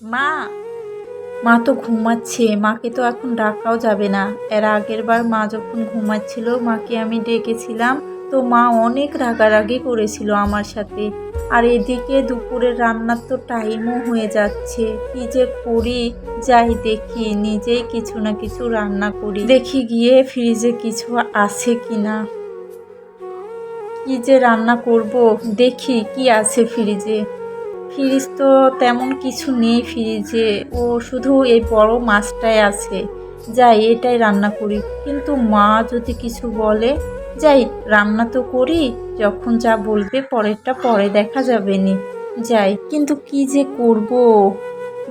মা। মা তো ঘুমাচ্ছে, মাকে তো এখন ডাকাও যাবে না। এর আগের বার মা যখন ঘুমাচ্ছিল মাকে আমি ডেকেছিলাম, তো মা অনেক রাগারাগি করেছিল আমার সাথে। আর এদিকে দুপুরের রান্নার তো টাইমও হয়ে যাচ্ছে, কি যে করি। যাই দেখি নিজেই কিছু না কিছু রান্না করি, দেখি গিয়ে ফ্রিজে কিছু আছে কিনা। কি যে রান্না করব, দেখি কি আছে ফ্রিজে। ফ্রিজ তো তেমন কিছু নেই ফ্রিজে, ও শুধু এই বড় মাছটাই আছে। যাই এটাই রান্না করি, কিন্তু মা যদি কিছু বলে। যাই রান্না তো করি, যখন যা বলবে পরেরটা পরে দেখা যাবে নি। যাই, কিন্তু কি যে করব।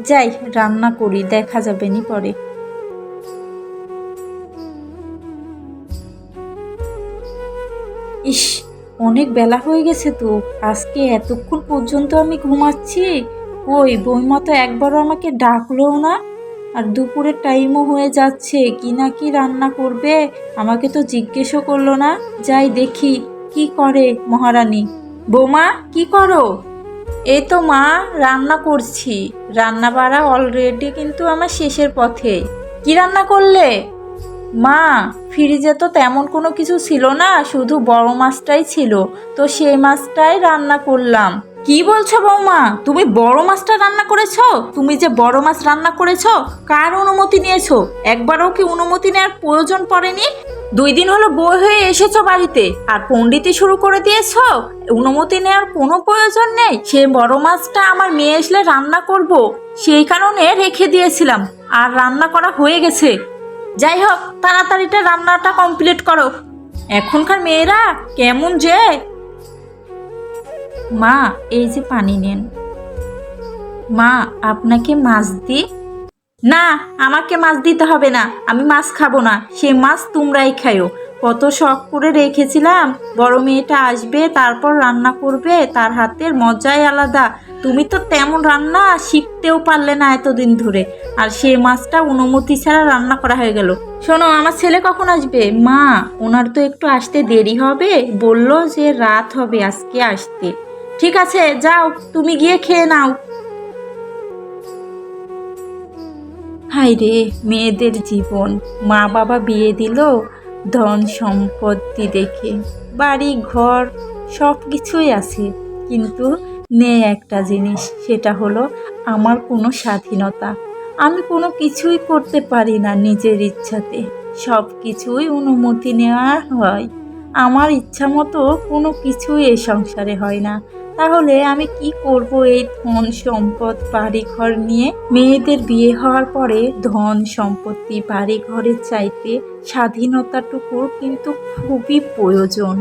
যাই রান্না করি, দেখা যাবে নি পরে। ইস, অনেক বেলা হয়ে গেছে তো। আজকে এতক্ষণ পর্যন্ত আমি ঘুমাচ্ছি। ওই বৌমা তো একবারও আমাকে ডাকলোও না। আর দুপুরের টাইমও হয়ে যাচ্ছে, কি না কি রান্না করবে আমাকে তো জিজ্ঞেসও করলো না। যাই দেখি কি করে মহারানী। বৌমা, কি করো? এই তো মা, রান্না করছি। রান্না বাড়া অলরেডি কিন্তু আমার শেষের পথে। কি রান্না করলে? মা, ফ্রিজে তো তেমন কোনো কিছু ছিল না, শুধু বড় মাছটাই ছিল, তো সেই মাছটাই রান্না করলাম। কি বলছো বৌমা, তুমি বড় মাছটা রান্না করেছো? তুমি যে বড় মাছ রান্না করেছো, কার অনুমতি নিয়েছো? একবারও কি অনুমতি নেওয়ার প্রয়োজন পড়েনি? 2 দিন হলো বউ হয়ে এসেছো বাড়িতে, আর পণ্ডিতি শুরু করে দিয়েছো। অনুমতি নেওয়ার কোনো প্রয়োজন নেই। সে বড় মাছটা আমার মেয়ে আসলে রান্না করব, সেই কারণে রেখে দিয়েছিলাম, আর রান্না করা হয়ে গেছে। যাই হোক, তাড়াতাড়িটা রান্নাটা কমপ্লিট করো। এখনকার মেয়েরা কেমন যে। মা, এই যে পানি নেন। মা, আপনাকে মাছ দিই? না, আমাকে মাছ দিতে হবে না, আমি মাছ খাবো না। সে মাছ তোমরাই খাইও। কত শখ করে রেখেছিলাম, বড় মেয়েটা আসবে তারপর রান্না করবে, তার হাতের মজাই আলাদা। তুমি তো তেমন রান্না শিখতেও পারলে না এতদিন ধরে, আর সে মাছটা অনুমতি ছাড়া রান্না করা হয়ে গেল। শোনো, আমার ছেলে কখন আসবে? মা, ওনার তো একটু আসতে দেরি হবে, বললো যে রাত হবে আজকে আসতে। ঠিক আছে, যাও তুমি গিয়ে খেয়ে নাও। হায় রে, মেয়েদের জীবন। মা বাবা বিয়ে দিল ধন সম্পত্তি দেখে, বাড়ি ঘর সব কিছুই আছে, কিন্তু নেই একটা জিনিস, সেটা হলো আমার কোনো স্বাধীনতা। আমি কোনো কিছুই করতে পারি না নিজের ইচ্ছাতে, সব কিছুই অনুমতি নেওয়া হয়। আমার ইচ্ছা মতো কোনো কিছুই এই সংসারে হয় না। তাহলে আমি কি করব এই ধন সম্পদ বাড়ি ঘর নিয়ে? মেয়েদের বিয়ে হওয়ার পরে ধন সম্পত্তি বাড়ি ঘরের চাইতে স্বাধীনতাটুকুর কিন্তু খুবই প্রয়োজন।